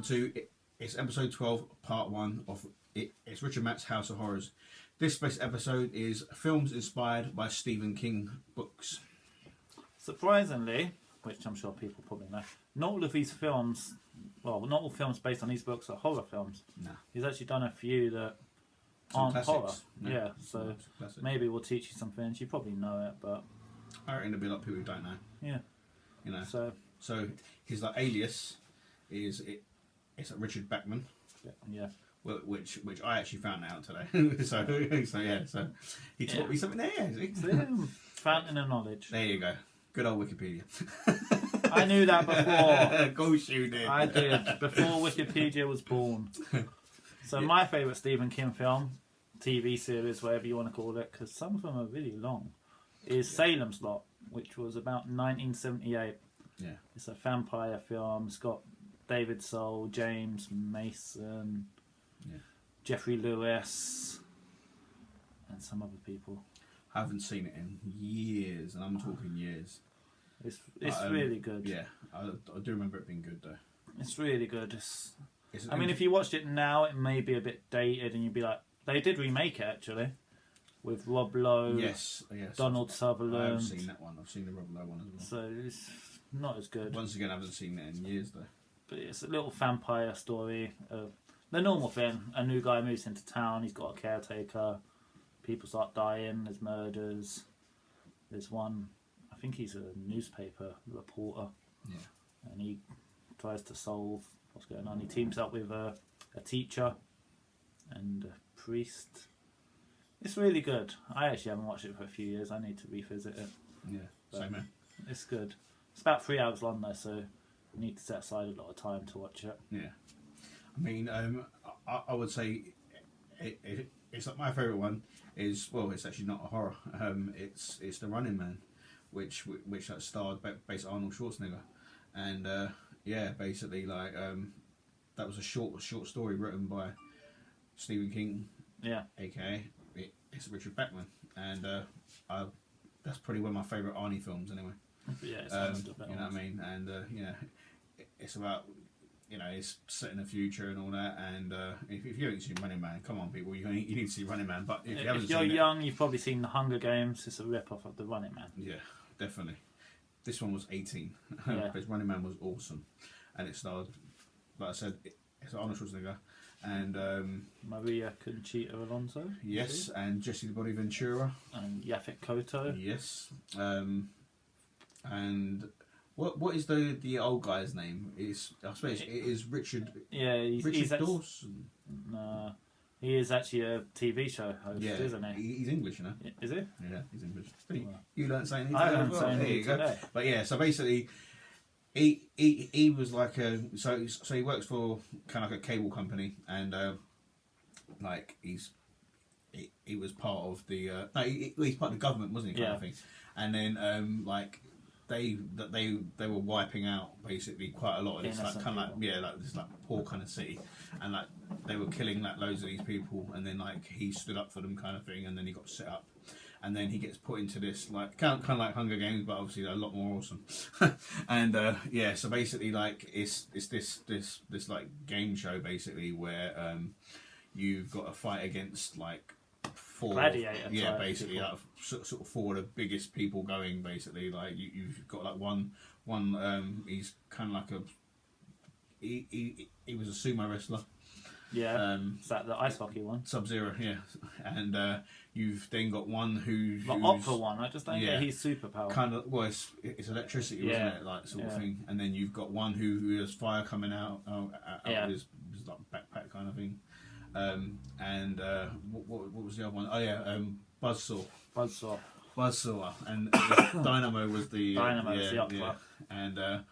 2. It's episode 12, part 1 of it's Richard Matt's House of Horrors. This special episode is films inspired by Stephen King books. Surprisingly, which I'm sure people probably know, not all of these films, well, not all films based on these books are horror films. No. He's actually done a few that Some aren't classics. horror. No. Yeah, so maybe we'll teach you some things. You probably know it, but I reckon there'll be a lot of people who don't know. yeah, You know. So his like alias is it's Richard Bachman. yeah. Which I actually found out today. so he taught me something there. Fountain of knowledge. There you go. Good old Wikipedia. I knew that before. Of course you did. I did before Wikipedia was born. So my favourite Stephen King film, TV series, whatever you want to call it, because some of them are really long, is Salem's Lot, which was about 1978. Yeah. It's a vampire film. It's got David Soul, James Mason, Jeffrey Lewis, and some other people. I haven't seen it in years, and I'm talking years. It's really good. Yeah, I do remember it being good though. It's really good. I mean, if you watched it now, it may be a bit dated, and you'd be like, they did remake it actually, with Rob Lowe, yes, Donald Sutherland. I haven't seen that one. I've seen the Rob Lowe one as well. So it's not as good. Once again, I haven't seen it in years though. But it's a little vampire story of the normal thing. A new guy moves into town. He's got a caretaker. People start dying. There's murders. There's one. I think he's a newspaper reporter. Yeah. And he tries to solve what's going on. He teams up with a teacher and a priest. It's really good. I actually haven't watched it for a few years. I need to revisit it. Yeah. Same here. It's good. It's about 3 hours long though, so you need to set aside a lot of time to watch it. Yeah. I mean, I would say it's like my favourite one is, well, it's actually not a horror. It's The Running Man, which starred based Arnold Schwarzenegger, and basically like that was a short story written by Stephen King, aka it's Richard Bachman, and that's probably one of my favourite Arnie films anyway. Yeah, it's you know what I mean, and it's about. It's set in the future and all that. And if you haven't seen Running Man, come on, people, you need to see Running Man. But if you're young, you've probably seen The Hunger Games. It's a rip-off of The Running Man. Yeah, definitely. This one was 18. Yeah. Because Running Man was awesome. And it starred, like I said, it's Arnold Schwarzenegger. And Maria Conchita Alonso. Yes, and Jesse the Body Ventura. And Yaphet Kotto. Yes. And... What is the old guy's name? I suppose it is Richard. Yeah, he's Dawson. No, he is actually a TV show host, isn't he? He's English, you know. Is he? Yeah, he's English. You learn't something. I learned something There you go. today. But yeah, so basically, he was like so he works for kind of like a cable company, and like he was part of the he's part of the government, wasn't he? Kind of thing. And then like. They were wiping out basically quite a lot of this like kind of like this like poor kind of city, and like they were killing like loads of these people, and then like he stood up for them kind of thing, and then he got set up, and then he gets put into this like kind of like Hunger Games, but obviously they're a lot more awesome. And so basically like it's this like game show basically where you've got to fight against like gladiator basically like, sort of four of the biggest people going basically. Like you've got like one he's kind of like he was a sumo wrestler. Yeah, is that the ice hockey one? Sub-Zero, yeah. And you've then got one who's the opera one. I just don't get his superpower. Kind of, well, it's electricity, wasn't it? Like sort of thing. And then you've got one who has fire coming out of his like backpack kind of thing. And what was the other one? Oh yeah, Buzzsaw, and Dynamo was the the opera. Yeah. And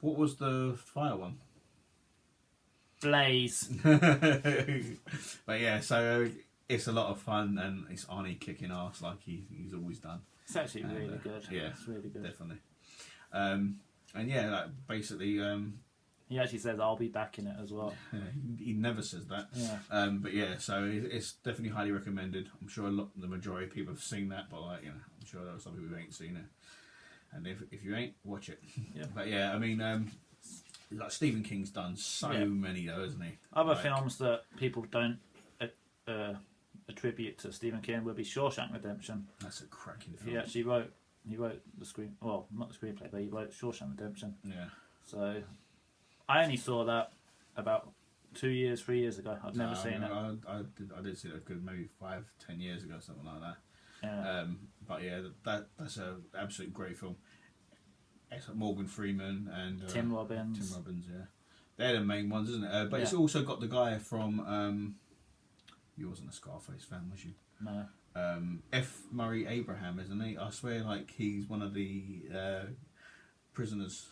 what was the fire one? Blaze. But yeah, so it's a lot of fun, and it's Arnie kicking ass like he's always done. It's actually really good. Yeah, it's really good. Definitely. And yeah, like basically. He actually says, "I'll be back in it as well." Yeah, he never says that. Yeah. But yeah, so it's definitely highly recommended. I'm sure the majority of people have seen that, but like I'm sure there are some people who ain't seen it. And if you ain't, watch it. Yeah. But yeah, I mean, like Stephen King's done so many though, hasn't he? Other films that people don't attribute to Stephen King would be Shawshank Redemption. That's a cracking film. He actually wrote the screen. Well, not the screenplay, but he wrote Shawshank Redemption. Yeah. So I only saw that about 3 years ago. I'd never seen it. I did see it maybe 5-10 years ago, something like that. Yeah. But yeah, that's an absolute great film. It's like Morgan Freeman and Tim Robbins. Tim Robbins, yeah, they're the main ones, isn't it? But it's also got the guy from. You wasn't a Scarface fan, was you? No. F. Murray Abraham, isn't he? I swear, like he's one of the prisoners.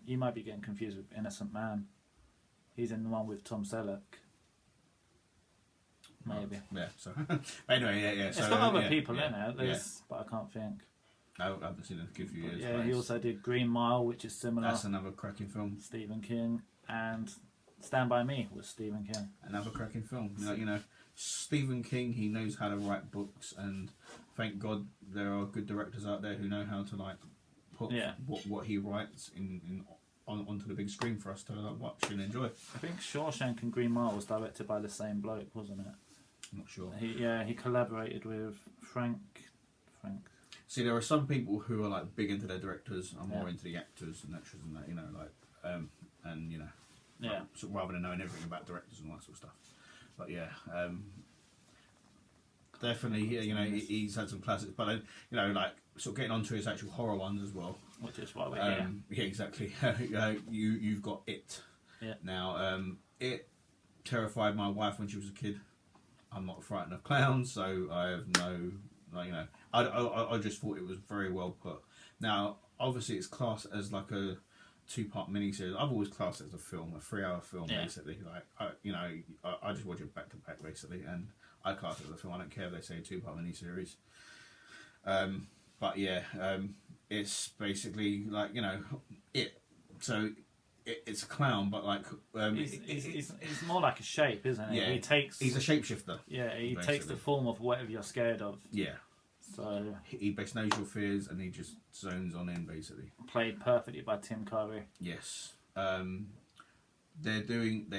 You might be getting confused with Innocent Man. He's in the one with Tom Selleck. Maybe. Yeah. So anyway, yeah. It's got other people in it, but I can't think. I haven't seen it in a good few years. Yeah, he also did Green Mile, which is similar. That's another cracking film. Stephen King, and Stand By Me was Stephen King. Another cracking film. You know, Stephen King, he knows how to write books, and thank God there are good directors out there who know how to like put what he writes onto the big screen for us to like, watch and enjoy. I think Shawshank and Green Mile was directed by the same bloke, wasn't it? I'm not sure. He collaborated with Frank. See, there are some people who are like big into their directors and more into the actors and extras and that, you know, like, and you know, so rather than knowing everything about directors and all that sort of stuff. But yeah, definitely, you know, he's had some classics, but you know, like sort of getting onto his actual horror ones as well. Which is why we're here. Yeah, exactly. You've got It. Yeah. Now, It terrified my wife when she was a kid. I'm not frightened of clowns, so I have no, like, you know, I just thought it was very well put. Now, obviously, it's classed as like a 2-part miniseries. I've always classed it as a film, a 3-hour film, basically. Like, I just watch it back to back, basically, and I class it as a film. I don't care if they say a 2-part miniseries. But yeah, it's basically like, you know, it. So it's a clown, but like he's more like a shape, isn't he? Yeah, he's a shapeshifter. Yeah, he takes the form of whatever you're scared of. Yeah. So he best knows your fears, and he just zones on in, basically. Played perfectly by Tim Curry. Yes. They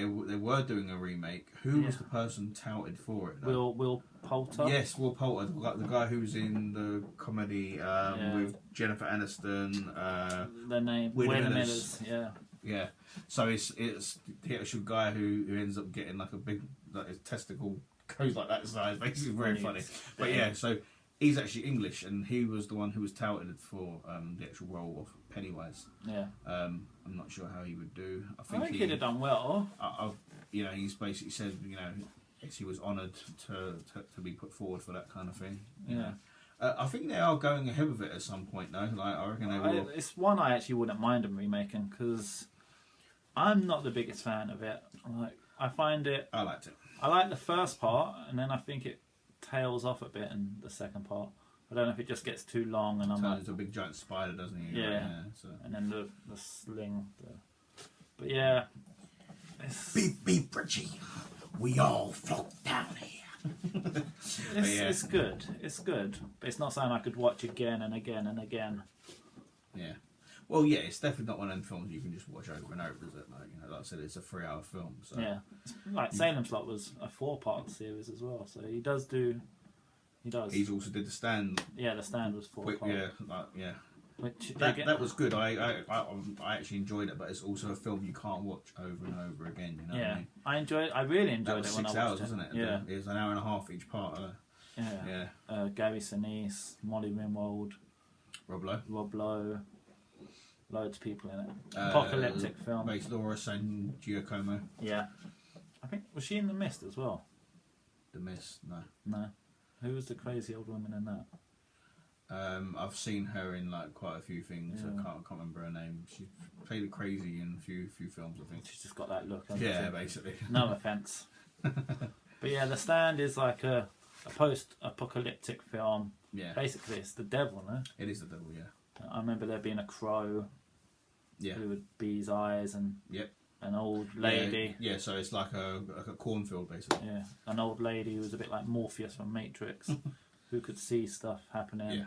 were doing a remake. Who was the person touted for it? Though? Will Poulter. Yes, Will Poulter, the guy who's in the comedy with Jennifer Aniston. The name We're the Millers. Yeah. Yeah. So it's the actual guy who ends up getting like a big his testicle goes like that size. Basically, very funny. But yeah, so he's actually English, and he was the one who was touted for the actual role of Pennywise. Yeah. I'm not sure how he would do. I think he'd have done well. You know, he's basically said, you know, he was honoured to be put forward for that kind of thing. You know. I think they are going ahead with it at some point, though. Like, I reckon they will. It's one I actually wouldn't mind them remaking, because I'm not the biggest fan of it. Like, I find it. I liked it. I like the first part, and then I think it tails off a bit in the second part. I don't know if it just gets too long, and turns into a big giant spider, doesn't he? Yeah. So. And then the sling. But yeah. Beep beep, Richie. We all float down here. It's good. It's good. But it's not something I could watch again and again and again. Yeah. Well, yeah, it's definitely not one of them films you can just watch over and over, is it? Like, you know, like I said, it's a 3-hour film. So. Yeah. Like Salem Slot was a 4-part series as well, so he does. He's also did The Stand. Yeah, The Stand was 4 parts. Yeah. Which that was good. I actually enjoyed it, but it's also a film you can't watch over and over again. You know what I mean? I really enjoyed it when I watched 6 hours, wasn't it? Yeah. It was an hour and a half each part. Yeah. Gary Sinise, Molly Ringwald, Rob Lowe, loads of people in it. Apocalyptic film. Based Laura San Giacomo. Yeah. I think, was she in The Mist as well? The Mist, no. No. Who was the crazy old woman in that? I've seen her in like quite a few things. Yeah. I can't remember her name. She played it crazy in a few films, I think. She's just got that look. Yeah, basically. No offence. But yeah, The Stand is like a post-apocalyptic film. Yeah. Basically, it's the devil, no? It is the devil, yeah. I remember there being a crow. Yeah. Who would be his eyes, and yep. An old lady. Yeah, so it's like a cornfield, basically. Yeah, an old lady who was a bit like Morpheus from Matrix, who could see stuff happening. Yeah.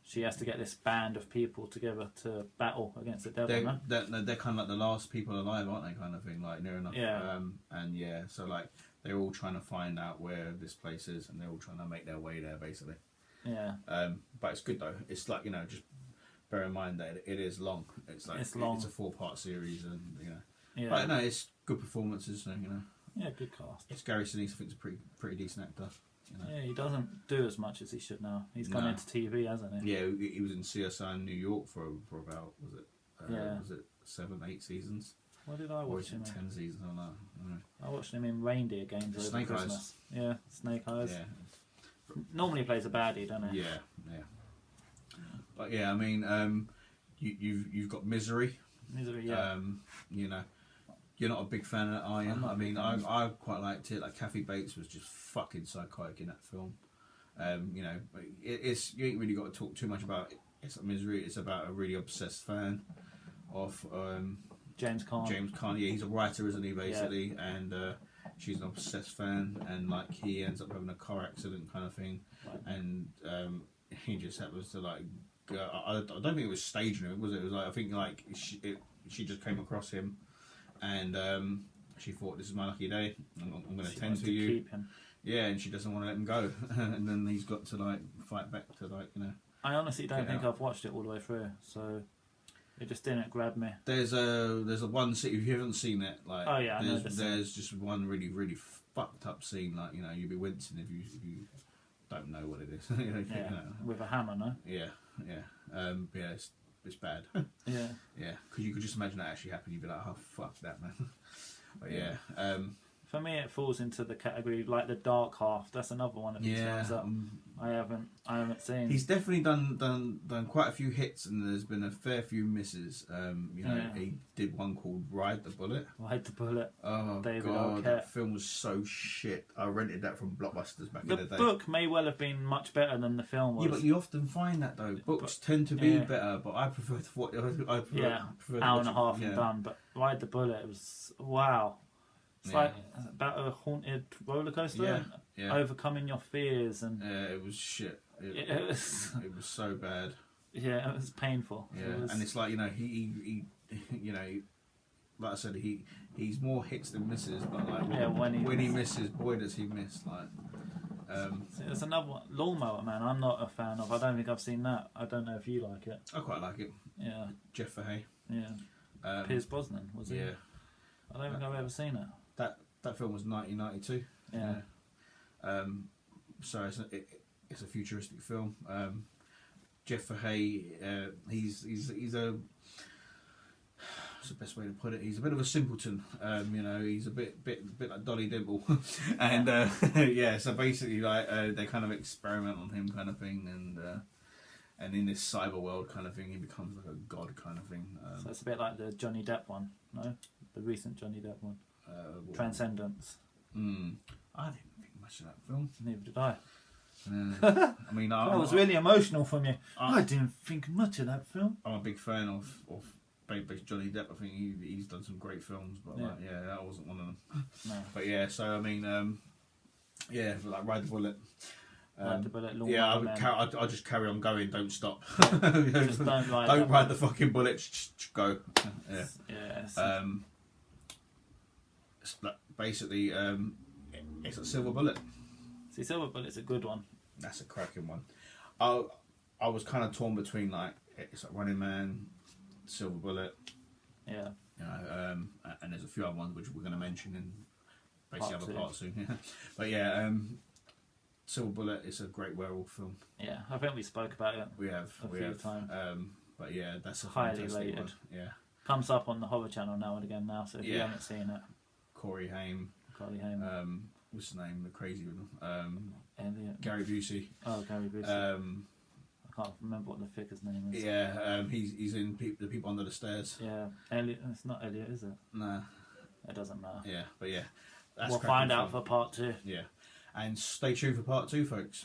she has to get this band of people together to battle against the devil. They're kind of like the last people alive, aren't they? Kind of thing, like near enough. Yeah. And yeah, so like they're all trying to find out where this place is, and they're all trying to make their way there, basically. Yeah. But it's good though. It's like, you know, just bear in mind that it is long. It's like it's long. It's a 4-part series, and you know. Yeah. But no, it's good performances. So, you know. Yeah, good cast. It's Gary Sinise. I think it's a pretty decent actor. You know? Yeah, he doesn't do as much as he should now. He's gone into TV, hasn't he? Yeah, he was in CSI in New York for about was it 7, 8 seasons? What did I watch him in? 10 seasons, I don't know. I watched him in Reindeer Games over Snake Christmas. Eyes. Yeah, Snake Eyes. Yeah. Normally he plays a baddie, doesn't he? Yeah. But yeah, I mean, you've got Misery. Misery, yeah. You know, you're not a big fan of that, are you? I mean, I quite liked it. Like Kathy Bates was just fucking psychotic in that film. You know, it's you ain't really got to talk too much about it. It's like Misery. It's about a really obsessed fan of James Caan. Yeah, he's a writer, isn't he? Basically, yeah. And she's an obsessed fan, and like he ends up having a car accident kind of thing, right. And he just happens to like. I don't think it was staging it, was it? It was like, I think like she just came across him, and she thought, this is my lucky day. I'm going to tend to you. Keep him. Yeah, and she doesn't want to let him go, and then he's got to like fight back to like, you know. I honestly don't think I've watched it all the way through, so it just didn't grab me. There's a one scene, if you haven't seen it, like oh yeah, there's just one really fucked up scene, like, you know, you'd be wincing if you don't know what it is. Yeah, you know. with a hammer, no? Yeah, it's bad. Yeah, because you could just imagine that actually happened. You'd be like, oh fuck that, man. But yeah. For me, it falls into the category like the dark half. That's another one of these ones that I haven't seen. He's definitely done quite a few hits, and there's been a fair few misses. You know, he did one called Ride the Bullet. Ride the Bullet. Oh David God, Arquette. that film was so shit. I rented that from Blockbusters back in the day. The book may well have been much better than the film was. Yeah, but you often find that though. Books tend to be better, but I prefer to watch. I prefer hour and a half and done. But Ride the Bullet was wow. It's like about a haunted roller coaster, overcoming your fears, and it was shit. It was so bad. Yeah, it was painful. Yeah, and it's like, you know, he you know, like I said, he's more hits than misses, but like when he misses, boy does he miss. Like, see, there's another one, Lawnmower Man. I'm not a fan of. I don't think I've seen that. I don't know if you like it. I quite like it. Yeah. Jeff Fahey. Yeah. Pierce Brosnan was it? Yeah. I don't think I've ever seen it. That film was 1992. Yeah. So it's a futuristic film. Jeff Fahey, he's a. What's the best way to put it? He's a bit of a simpleton. You know, he's a bit like Dolly Dimple, and so basically, like they kind of experiment on him, kind of thing, and in this cyber world kind of thing, he becomes like a god kind of thing. So it's a bit like the Johnny Depp one, no? The recent Johnny Depp one. Transcendence. I didn't think much of that film. Neither did I. I mean, that was really emotional from you. I didn't think much of that film. I'm a big fan of Johnny Depp. I think he's done some great films, but that wasn't one of them. No. But yeah, so I mean, like Ride the Bullet. Ride the Bullet. I'll just carry on going. Don't stop. Just don't ride the fucking bullet. Go. Yeah. Yeah. Basically, it's a Silver Bullet. See, Silver Bullet's a good one. That's a cracking one. I was kind of torn between like it's like Running Man, Silver Bullet. Yeah. You know, and there's a few other ones which we're going to mention in basically other parts soon. But yeah, Silver Bullet is a great werewolf film. Yeah, I think we spoke about it. We have a few times. But yeah, that's a highly rated one. Yeah. Comes up on the Horror Channel now and again now, so if you haven't seen it. Corey Haim. What's his name? The crazy one. Elliot. Gary Busey. Oh, Gary Busey. I can't remember what the figure's name is. Yeah, he's in The People Under the Stairs. Yeah, Elliot. It's not Elliot, is it? Nah. It doesn't matter. Yeah, but yeah. We'll find out for part 2. Yeah. And stay tuned for part 2, folks.